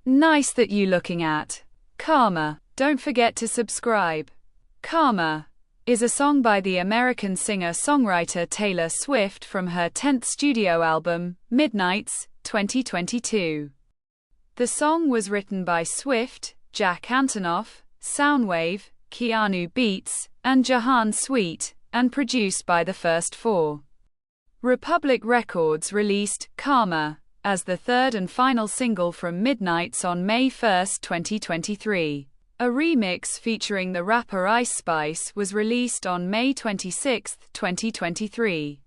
Nice that you looking at. Karma. Don't forget to subscribe. Karma is a song by the American singer-songwriter Taylor Swift from her 10th studio album, Midnights, 2022. The song was written by Swift, Jack Antonoff, Soundwave, Keanu Beats, and Jahan Sweet, and produced by the First Four. Republic Records released Karma as the third and final single from Midnights on May 1, 2023. A remix featuring the rapper Ice Spice was released on May 26, 2023,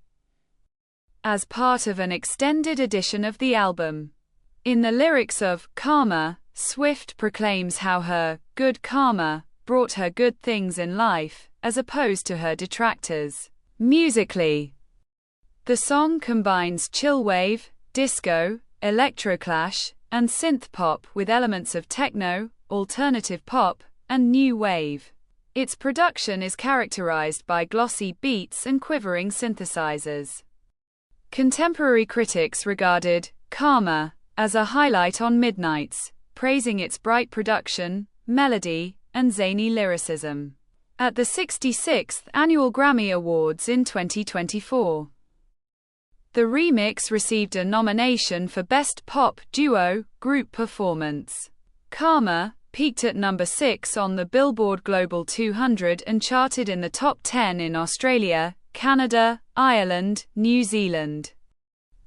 as part of an extended edition of the album. In the lyrics of Karma, Swift proclaims how her good karma brought her good things in life, as opposed to her detractors. Musically, the song combines chillwave, disco, electroclash, and synth pop with elements of techno, alternative pop, and new wave. Its production is characterized by glossy beats and quivering synthesizers. Contemporary critics regarded Karma as a highlight on Midnights, praising its bright production, melody, and zany lyricism. At the 66th Annual Grammy Awards in 2024, the remix received a nomination for Best Pop Duo Group Performance. Karma peaked at number 6 on the Billboard Global 200 and charted in the top 10 in Australia, Canada, Ireland, New Zealand,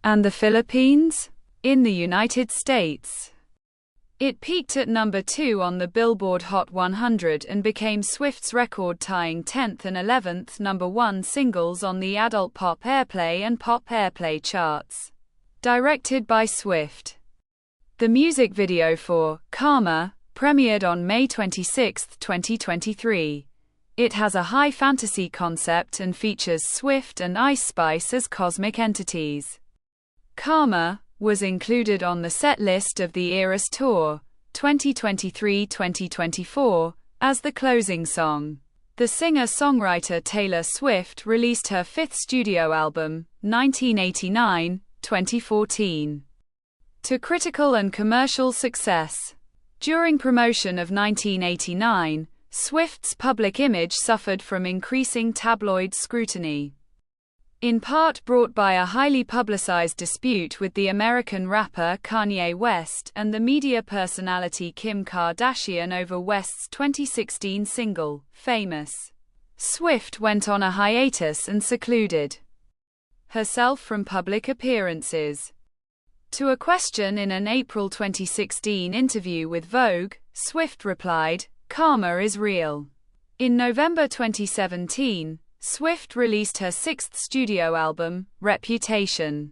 and the Philippines. In the United States, it peaked at number 2 on the Billboard Hot 100 and became Swift's record-tying 10th and 11th number 1 singles on the Adult Pop Airplay and Pop Airplay charts. Directed by Swift, the music video for Karma premiered on May 26, 2023. It has a high fantasy concept and features Swift and Ice Spice as cosmic entities. Karma was included on the set list of the Eras Tour 2023-2024 as the closing song. The singer-songwriter Taylor Swift released her fifth studio album, 1989, 2014, to critical and commercial success. During promotion of 1989, Swift's public image suffered from increasing tabloid scrutiny, in part brought by a highly publicized dispute with the American rapper Kanye West and the media personality Kim Kardashian over West's 2016 single, Famous. Swift went on a hiatus and secluded herself from public appearances. To a question in an April 2016 interview with Vogue, Swift replied, "Karma is real." In November 2017, Swift released her sixth studio album, Reputation,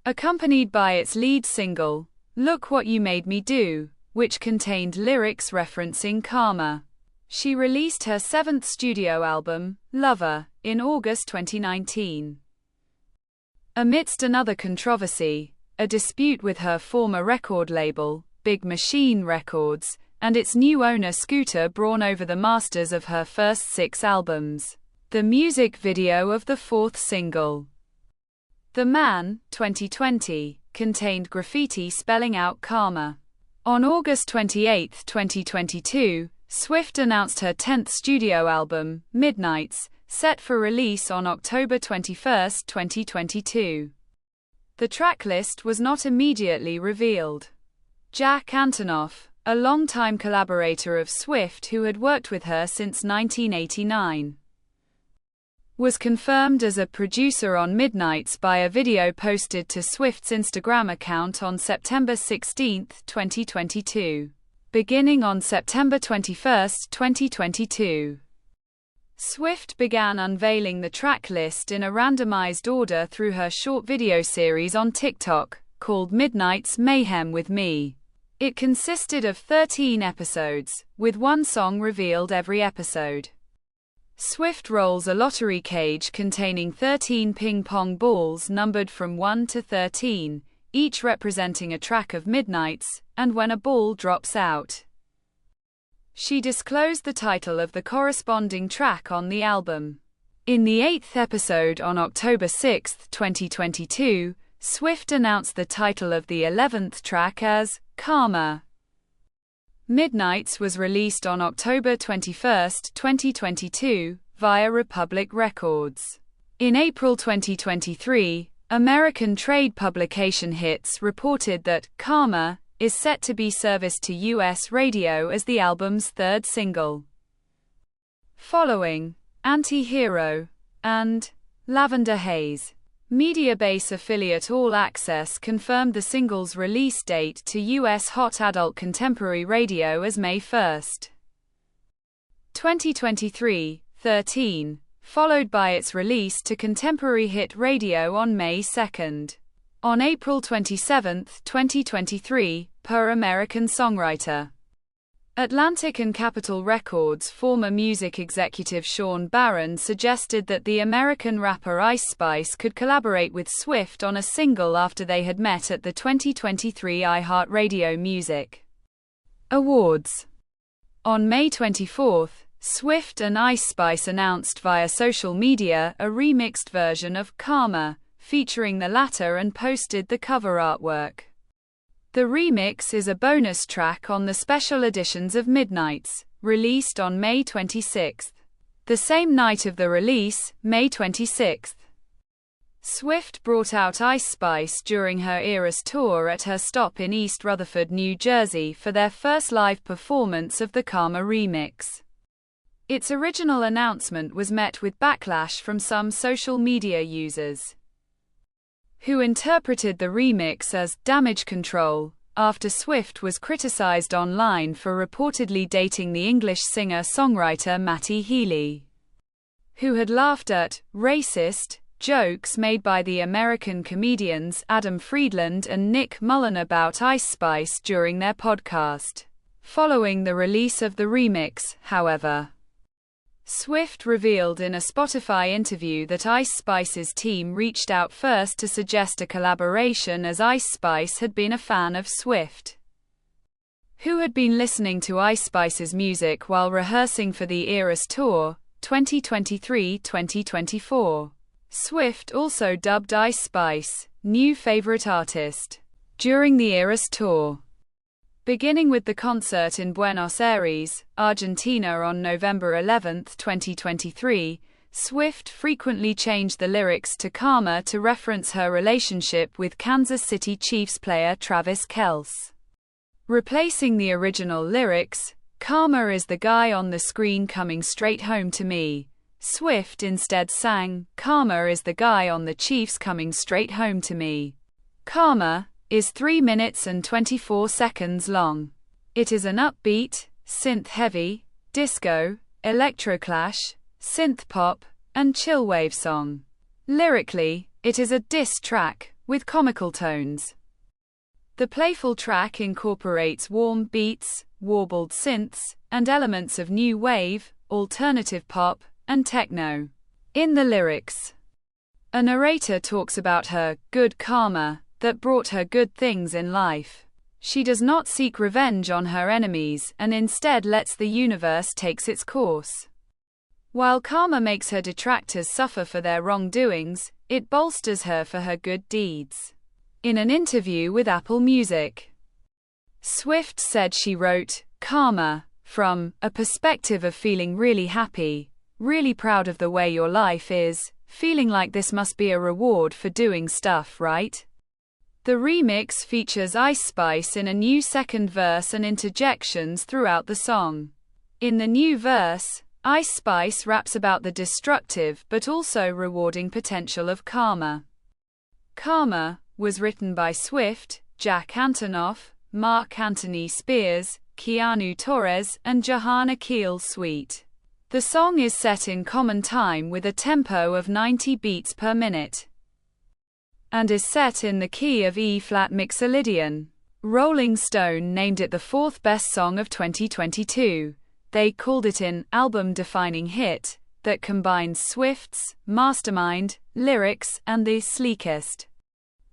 accompanied by its lead single, Look What You Made Me Do, which contained lyrics referencing karma. She released her seventh studio album, Lover, in August 2019. Amidst another controversy, a dispute with her former record label, Big Machine Records, and its new owner Scooter Braun over the masters of her first 6 albums. The music video of the fourth single, The Man, 2020, contained graffiti spelling out karma. On August 28, 2022, Swift announced her 10th studio album, Midnights, set for release on October 21, 2022. The tracklist was not immediately revealed. Jack Antonoff, a longtime collaborator of Swift who had worked with her since 1989, was confirmed as a producer on Midnights by a video posted to Swift's Instagram account on September 16, 2022. Beginning on September 21, 2022, Swift began unveiling the track list in a randomized order through her short video series on TikTok, called Midnights Mayhem with Me. It consisted of 13 episodes, with one song revealed every episode. Swift rolls a lottery cage containing 13 ping-pong balls numbered from 1 to 13, each representing a track of Midnights, and when a ball drops out, she disclosed the title of the corresponding track on the album. In the 8th episode on October 6, 2022, Swift announced the title of the 11th track as Karma. Midnights was released on October 21, 2022, via Republic Records. In April 2023, American trade publication Hits reported that Karma is set to be serviced to US radio as the album's third single. Following Anti-Hero and Lavender Haze, Mediabase affiliate All Access confirmed the single's release date to US Hot Adult Contemporary Radio as May 1, 2023, 13, followed by its release to Contemporary Hit Radio on May 2. On April 27, 2023, per American Songwriter. Atlantic and Capitol Records former music executive Sean Barron suggested that the American rapper Ice Spice could collaborate with Swift on a single after they had met at the 2023 iHeartRadio Music Awards. On May 24, Swift and Ice Spice announced via social media a remixed version of Karma, featuring the latter, and posted the cover artwork. The remix is a bonus track on the special editions of Midnights, released on May 26. The same night of the release, May 26, Swift brought out Ice Spice during her Eras tour at her stop in East Rutherford, New Jersey for their first live performance of the Karma remix. Its original announcement was met with backlash from some social media users, who interpreted the remix as damage control, after Swift was criticized online for reportedly dating the English singer-songwriter Matty Healy, who had laughed at racist jokes made by the American comedians Adam Friedland and Nick Mullen about Ice Spice during their podcast. Following the release of the remix, however, Swift revealed in a Spotify interview that Ice Spice's team reached out first to suggest a collaboration, as Ice Spice had been a fan of Swift, who had been listening to Ice Spice's music while rehearsing for the Eras Tour, 2023-2024. Swift also dubbed Ice Spice new favorite artist during the Eras Tour, beginning with the concert in Buenos Aires, Argentina on November 11, 2023. Swift frequently changed the lyrics to Karma to reference her relationship with Kansas City Chiefs player Travis Kelce, replacing the original lyrics, "Karma is the guy on the screen coming straight home to me." Swift instead sang, "Karma is the guy on the Chiefs coming straight home to me." Karma is 3 minutes and 24 seconds long. It is an upbeat, synth-heavy, disco, electroclash, synth-pop, and chillwave song. Lyrically, it is a diss track, with comical tones. The playful track incorporates warm beats, warbled synths, and elements of new wave, alternative pop, and techno. In the lyrics, a narrator talks about her good karma that brought her good things in life. She does not seek revenge on her enemies and instead lets the universe take its course. While karma makes her detractors suffer for their wrongdoings, it bolsters her for her good deeds. In an interview with Apple Music, Swift said she wrote Karma from a perspective of feeling really happy, really proud of the way your life is, feeling like this must be a reward for doing stuff right. The remix features Ice Spice in a new second verse and interjections throughout the song. In the new verse, Ice Spice raps about the destructive but also rewarding potential of karma. Karma was written by Swift, Jack Antonoff, Mark Anthony Spears, Keanu Torres, and Jahan Akil Sweet. The song is set in common time with a tempo of 90 beats per minute, and is set in the key of E-flat mixolydian. Rolling Stone named it the fourth best song of 2022. They called it an album-defining hit that combines Swift's mastermind lyrics and the sleekest,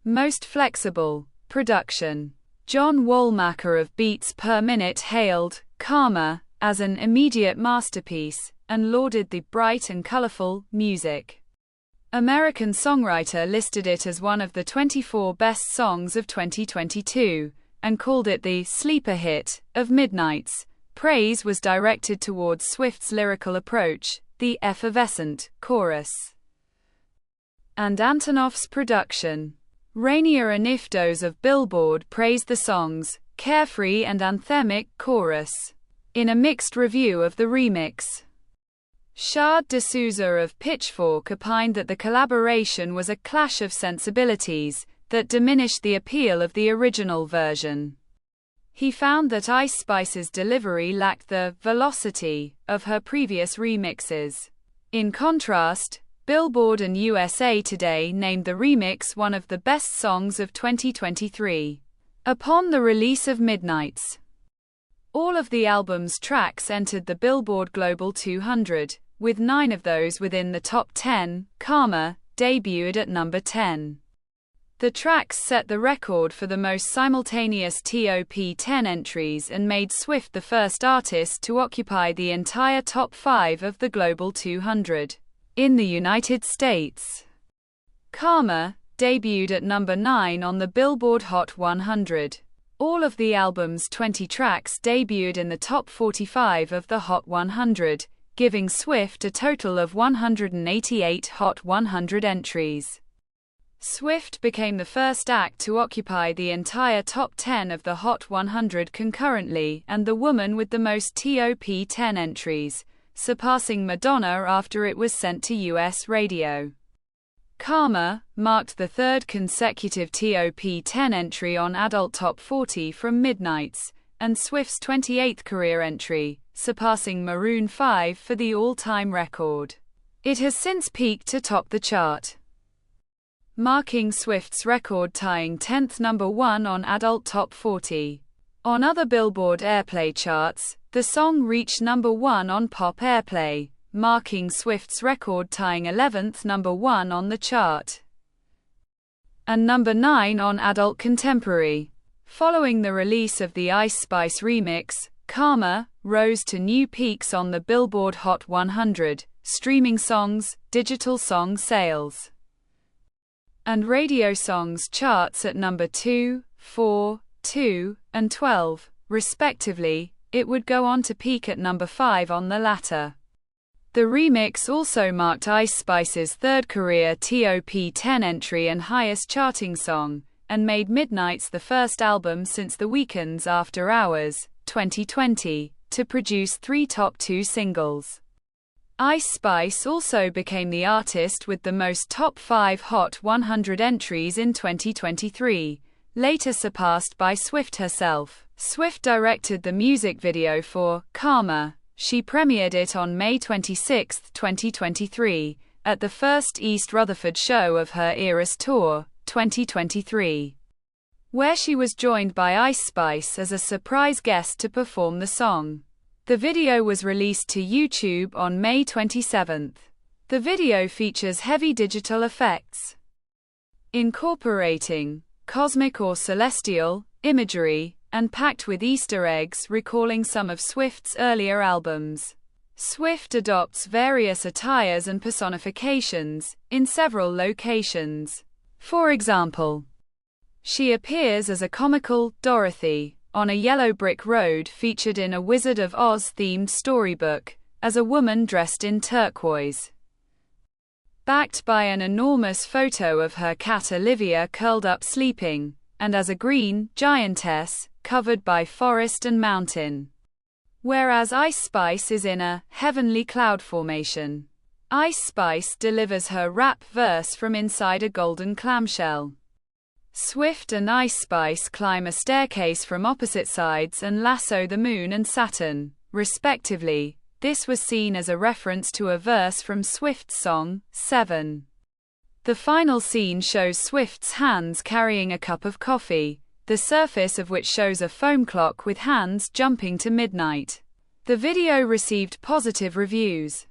most flexible production. John Woolmacher of Beats Per Minute hailed Karma as an immediate masterpiece and lauded the bright and colorful music. American Songwriter listed it as one of the 24 best songs of 2022. and called it the sleeper hit of Midnight's. Praise was directed towards Swift's lyrical approach, the effervescent chorus, and Antonoff's production. Rainier and Iftos of Billboard praised the song's carefree and anthemic chorus in a mixed review of the remix. Shad D'Souza of Pitchfork opined that the collaboration was a clash of sensibilities that diminished the appeal of the original version. He found that Ice Spice's delivery lacked the velocity of her previous remixes. In contrast, Billboard and USA Today named the remix one of the best songs of 2023. Upon the release of Midnight's, all of the album's tracks entered the Billboard Global 200, with 9 of those within the top 10. Karma debuted at number 10. The tracks set the record for the most simultaneous top 10 entries and made Swift the first artist to occupy the entire top 5 of the Global 200. In the United States, Karma debuted at number 9 on the Billboard Hot 100. All of the album's 20 tracks debuted in the top 45 of the Hot 100, giving Swift a total of 188 Hot 100 entries. Swift became the first act to occupy the entire top 10 of the Hot 100 concurrently and the woman with the most top 10 entries, surpassing Madonna after it was sent to US radio. Karma marked the third consecutive top 10 entry on Adult Top 40 from Midnight's, and Swift's 28th career entry, surpassing Maroon 5 for the all-time record. It has since peaked atop the chart, marking Swift's record-tying 10th number 1 on Adult Top 40. On other Billboard Airplay charts, the song reached number 1 on Pop Airplay, marking Swift's record-tying 11th number 1 on the chart, and number 9 on Adult Contemporary. Following the release of the Ice Spice remix, Karma rose to new peaks on the Billboard Hot 100, streaming songs, digital song sales, and radio songs charts at number 2, 4, 2, and 12, respectively. It would go on to peak at number 5 on the latter. The remix also marked Ice Spice's third career top 10 entry and highest charting song, and made Midnight's the first album since The Weeknd's After Hours, 2020, to produce 3 top 2 singles. Ice Spice also became the artist with the most top 5 Hot 100 entries in 2023, later surpassed by Swift herself. Swift directed the music video for Karma. She premiered it on May 26, 2023, at the first East Rutherford show of her Eras Tour, 2023, where she was joined by Ice Spice as a surprise guest to perform the song. The video was released to YouTube on May 27. The video features heavy digital effects, incorporating cosmic or celestial imagery, and packed with Easter eggs recalling some of Swift's earlier albums. Swift adopts various attires and personifications in several locations. For example, she appears as a comical Dorothy on a yellow brick road featured in a Wizard of Oz-themed storybook, as a woman dressed in turquoise, backed by an enormous photo of her cat Olivia curled up sleeping, and as a green giantess covered by forest and mountain. Whereas Ice Spice is in a heavenly cloud formation. Ice Spice delivers her rap verse from inside a golden clamshell. Swift and Ice Spice climb a staircase from opposite sides and lasso the moon and Saturn, respectively. This was seen as a reference to a verse from Swift's song, 7. The final scene shows Swift's hands carrying a cup of coffee, the surface of which shows a foam clock with hands jumping to midnight. The video received positive reviews.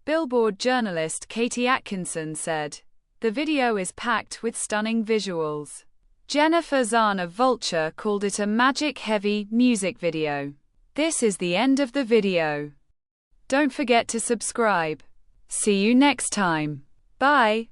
Billboard journalist Katie Atkinson said, "The video is packed with stunning visuals." Jennifer Zahn of Vulture called it a magic-heavy music video. This is the end of the video. Don't forget to subscribe. See you next time. Bye.